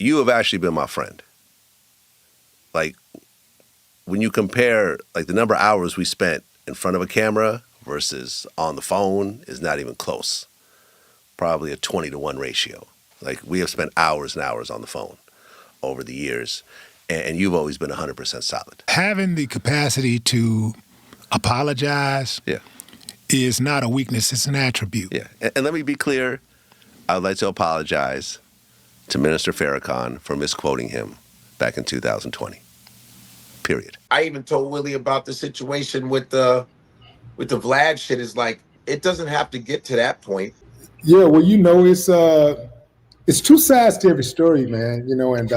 you have actually been my friend. Like, when you compare, like, the number of hours we spent in front of a camera versus on the phone is not even close. Probably a 20-to-1 ratio. Like, we have spent hours and hours on the phone over the years, and you've always been 100% solid. Having the capacity to apologize is not a weakness, it's an attribute. Yeah, and let me be clear, I would like to apologize to Minister Farrakhan for misquoting him back in 2020. Period. I even told Willie about the situation with the Vlad shit. Is like, it doesn't have to get to that point. Yeah, well, you know, it's two sides to every story, man. You know, and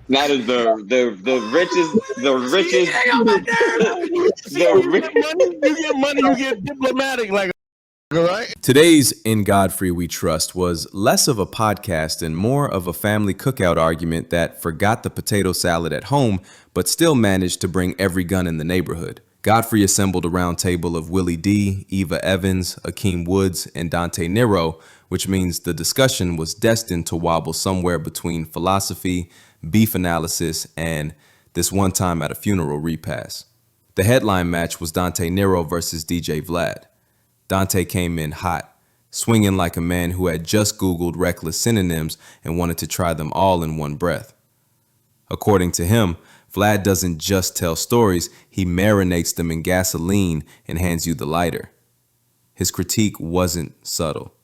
That is the richest. You get money, you get diplomatic, like. Right. Today's In Godfrey We Trust was less of a podcast and more of a family cookout argument that forgot the potato salad at home, but still managed to bring every gun in the neighborhood. Godfrey assembled a round table of Willie D, Eva Evans, Akeem Woods, and Dante Nero, which means the discussion was destined to wobble somewhere between philosophy, beef analysis, and this one time at a funeral repass. The headline match was Dante Nero versus DJ Vlad. Dante came in hot, swinging like a man who had just Googled reckless synonyms and wanted to try them all in one breath. According to him, Vlad doesn't just tell stories, he marinates them in gasoline and hands you the lighter. His critique wasn't subtle.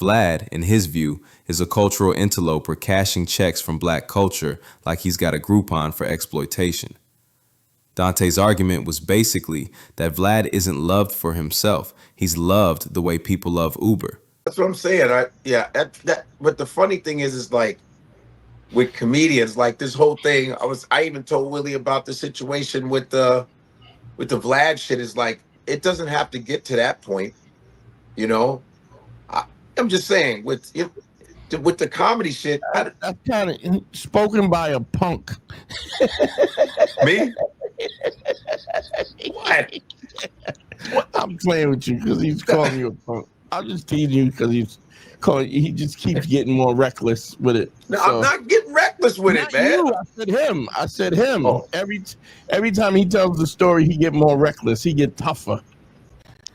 Vlad, in his view, is a cultural interloper cashing checks from black culture like he's got a Groupon for exploitation. Dante's argument was basically that Vlad isn't loved for himself. He's loved the way people love Uber. That's what I'm saying. But the funny thing is like, with comedians, like this whole thing, I even told Willie about the situation with the Vlad shit. Is like, it doesn't have to get to that point, you know. I'm just saying with the comedy shit. That's kind of spoken by a punk. Me? What? I'm playing with you because he's calling you a punk. I'm just teasing you because he just keeps getting more reckless with it. No, so, I'm not getting reckless with it, man. You. I said him. Oh. Every time he tells the story, he get more reckless. He get tougher.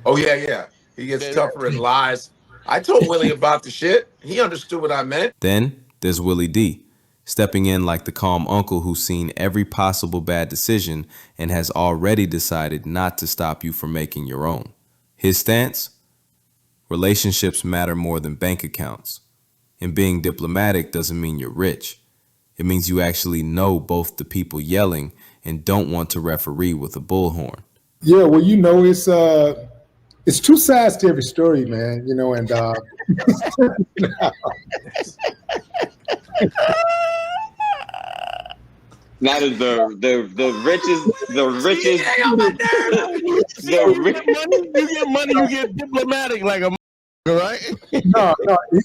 Oh yeah. He gets tougher and lies. I told Willie about the shit. He understood what I meant. Then there's Willie D, stepping in like the calm uncle who's seen every possible bad decision and has already decided not to stop you from making your own. His stance? Relationships matter more than bank accounts. And being diplomatic doesn't mean you're rich. It means you actually know both the people yelling and don't want to referee with a bullhorn. Yeah, well, you know, it's two sides to every story, man. You know, and That is the richest. You get money, you get diplomatic, like a. Right?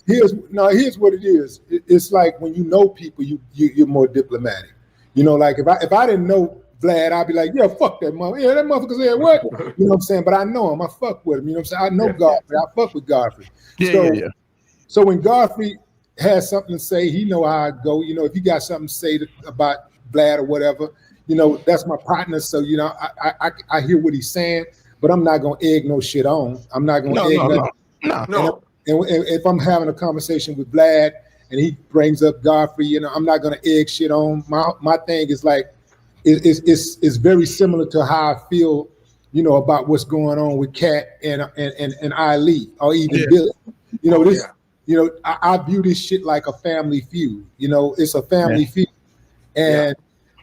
Here's what it is. It's like when you know people, you're more diplomatic. You know, like if I didn't know Vlad, I'd be like, yeah, fuck that mother. Yeah, that motherfucker said what? You know what I'm saying? But I know him. I fuck with him. You know what I'm saying? I know Godfrey. I fuck with Godfrey. Yeah. So when Godfrey has something to say, he know how I go. You know, if you got something to say about Vlad or whatever, you know, that's my partner. So, you know, I hear what he's saying, but I'm not gonna egg no shit on. I'm not gonna egg nothing. No. And if I'm having a conversation with Vlad and he brings up Godfrey, you know, I'm not gonna egg shit on. My thing is like, it's very similar to how I feel, you know, about what's going on with Cat and Ali or even Billy. You know, this. You know, I view this shit like a family feud. You know, it's a family feud, and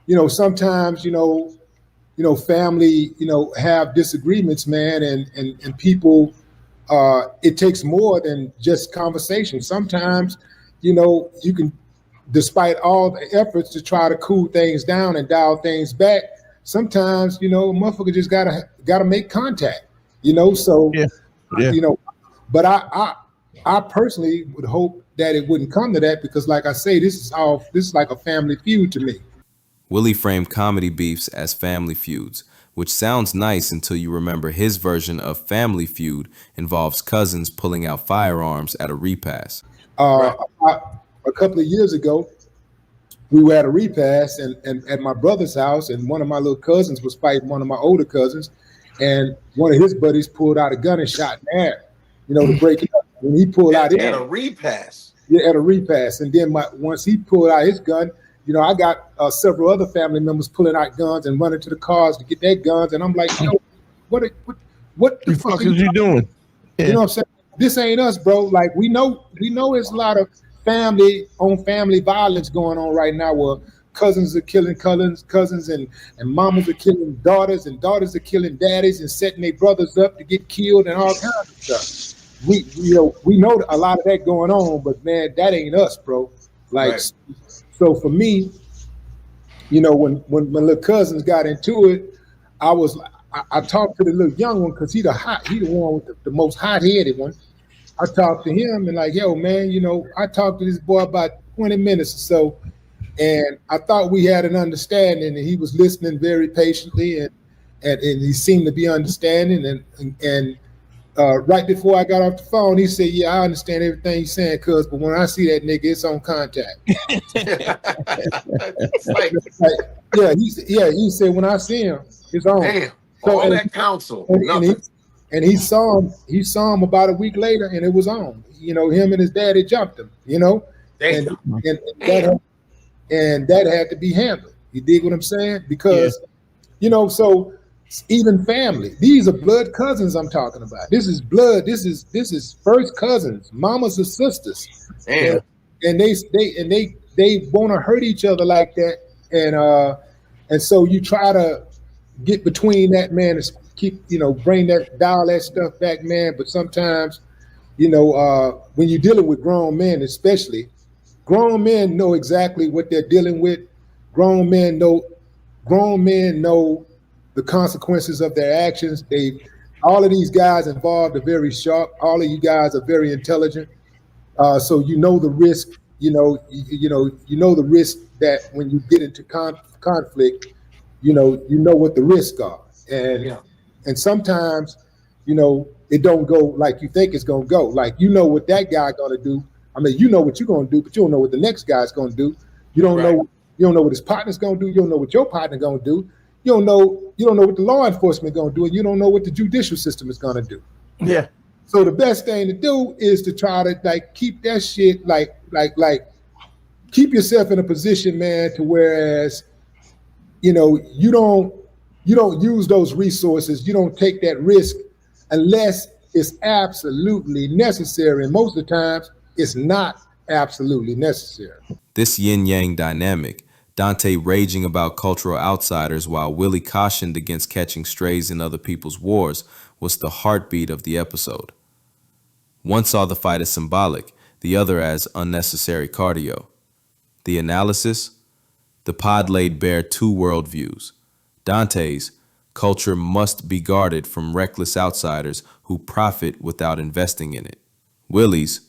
you know, sometimes you know, family, you know, have disagreements, man, and people. It takes more than just conversation. Sometimes, you know, you can, despite all the efforts to try to cool things down and dial things back, sometimes, you know, a motherfucker just gotta make contact, you know. So, you know, but I personally would hope that it wouldn't come to that because, like I say, this is like a family feud to me. Willie framed comedy beefs as family feuds, which sounds nice until you remember his version of Family Feud involves cousins pulling out firearms at a repast. Right. A couple of years ago, we were at a repast and at my brother's house, and one of my little cousins was fighting one of my older cousins, and one of his buddies pulled out a gun and shot in the air, to break it up. When he pulled out at a repass. Yeah, at a repass. And then once he pulled out his gun, I got several other family members pulling out guns and running to the cars to get their guns, and I'm like, what the fuck are you doing? Yeah. You know what I'm saying? This ain't us, bro. Like we know there's a lot of family violence going on right now, where cousins are killing cousins, and mamas are killing daughters, and daughters are killing daddies and setting their brothers up to get killed and all kinds of stuff. We know a lot of that going on, but man, that ain't us, bro. Like, right. So for me, when my little cousins got into it, I talked to the little young one, because he the one with the most hot-headed one. I talked to him and like, yo, man, I talked to this boy about 20 minutes or so, and I thought we had an understanding, and he was listening very patiently, and he seemed to be understanding, and right before I got off the phone, he said, yeah, I understand everything you're saying, cuz, but when I see that nigga, it's on contact. He said, when I see him, it's on. Damn, so, all that counsel. And he saw him about a week later, and it was on. Him and his daddy jumped him, Damn. And that had to be handled. You dig what I'm saying? Because, so even family, these are blood cousins I'm talking about. This is blood. This is first cousins, mamas or sisters. Damn. And they want to hurt each other like that. And so you try to get between that, man, and keep, dial that stuff back, man. But sometimes, when you're dealing with grown men, especially, grown men know exactly what they're dealing with. Grown men know the consequences of their actions. All of these guys involved are very sharp. All of you guys are very intelligent. So the risk. You know the risk that when you get into conflict, you know what the risks are, and sometimes it don't go like you think it's gonna go. Like what that guy gonna do. I mean, what you're gonna do, but you don't know what the next guy's gonna do. You don't know what his partner's gonna do. You don't know what your partner gonna do. You don't know what the law enforcement gonna do, and you don't know what the judicial system is gonna do. Yeah. So the best thing to do is to try to keep that shit keep yourself in a position, man, to whereas you don't use those resources, you don't take that risk unless it's absolutely necessary, and most of the times it's not absolutely necessary. This yin-yang dynamic, Dante raging about cultural outsiders while Willie cautioned against catching strays in other people's wars, was the heartbeat of the episode. One saw the fight as symbolic, the other as unnecessary cardio. The analysis? The pod laid bare two worldviews. Dante's, culture must be guarded from reckless outsiders who profit without investing in it. Willie's,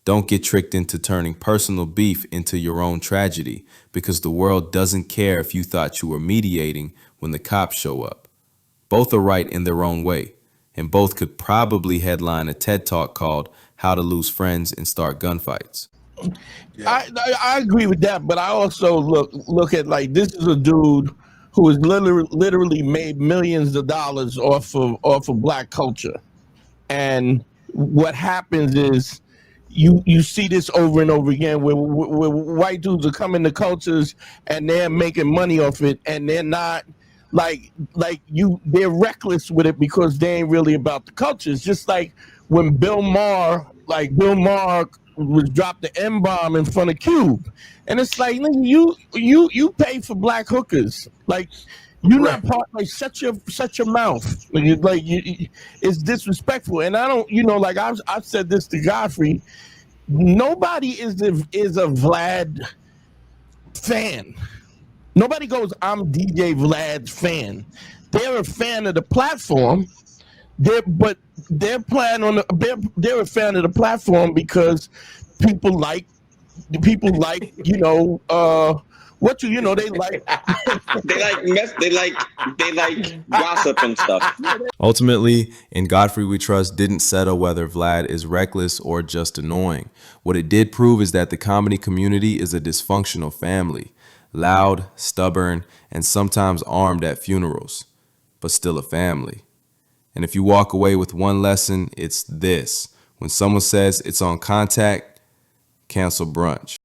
don't get tricked into turning personal beef into your own tragedy, because the world doesn't care if you thought you were mediating when the cops show up. Both are right in their own way, and both could probably headline a TED Talk called How to Lose Friends and Start Gunfights. Yeah. I agree with that, but I also look at this is a dude who has literally made millions of dollars off of black culture, and what happens is you see this over and over again where white dudes are coming to cultures and they're making money off it, and they're not they're reckless with it because they ain't really about the culture. It's just like when Bill Maher was dropped the M-bomb in front of Cube, and it's like, you pay for black hookers, you're not part. Shut your mouth. It's disrespectful. And I don't. I've said this to Godfrey. Nobody is a Vlad fan. Nobody goes, I'm DJ Vlad's fan. They're a fan of the platform. They're a fan of the platform because people like What you know, they like they like gossip and stuff. Ultimately, In Godfrey We Trust didn't settle whether Vlad is reckless or just annoying. What it did prove is that the comedy community is a dysfunctional family, loud, stubborn, and sometimes armed at funerals, but still a family. And if you walk away with one lesson, it's this: when someone says it's on contact, cancel brunch.